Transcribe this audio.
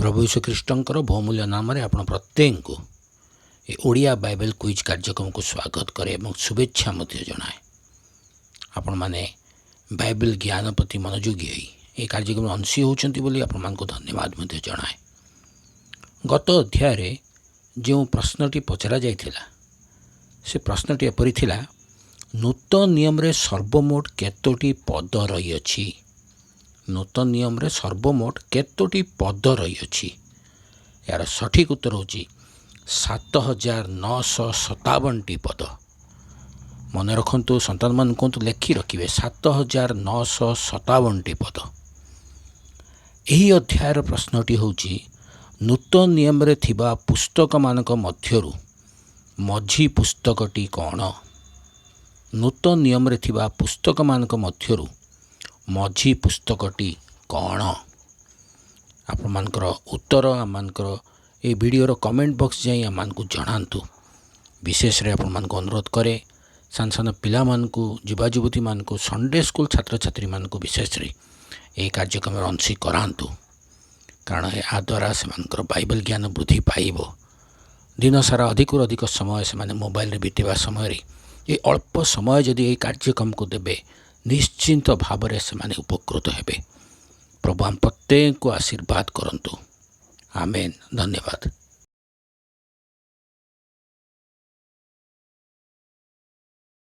प्रभु यीशु ख्रीष्टंकर बहुमूल्य नाम आपण प्रत्येक को ये ओडिया बाइबल क्विज कार्यक्रम को स्वागत करे और शुभेच्छा जनाए। आपण माने बाइबल ज्ञान प्रति मनोयोगी ये कार्यक्रम अंशी होती आपण को धन्यवाद जनाए। गत अध्याय जो प्रश्नटी पचरा जाइथिला से प्रश्नटी एपरी थिला, नूतन नियम रे सर्वमोट केतोटी पद रही अछि। नूतन नियम रे सर्वमोट केतोटी पद रही अछि। यार सठिक उत्तर होची 7957 पद। मन रखु सन्तान मान को लेखि रखिए 7957 पद। यही अध्यायर प्रश्नटी होची, नूतन नियम रे थिबा पुस्तक मानक मध्यरु मझी पुस्तकटी कौन? नूतन नियम रे थिबा पुस्तक मानक मध्यरु मझी पुस्तकटी कौन? आपण मानकर उत्तर आमकर ये वीडियोर कमेंट बॉक्स जाई आम को जनातु। विशेष रे आपण मान को अनुरोध करे सान सान पिला मान को युवा युवती मान को संडे स्कूल छात्र छात्री मान को विशेष रे ये कार्यक्रम अंशी करांतु, कारण या द्वारा से बाइबल ज्ञान वृद्धि पाइब। दिन सारा अधिक अधिक समय से माने मोबाइल रे बीतेवा समय रे ये अल्प समय जदि ये कार्यक्रम को देबे निश्चिंत भाव से माने उपकृत हेबे। प्रभु हम प्रत्येक को आशीर्वाद करंतु। आमेन। धन्यवाद।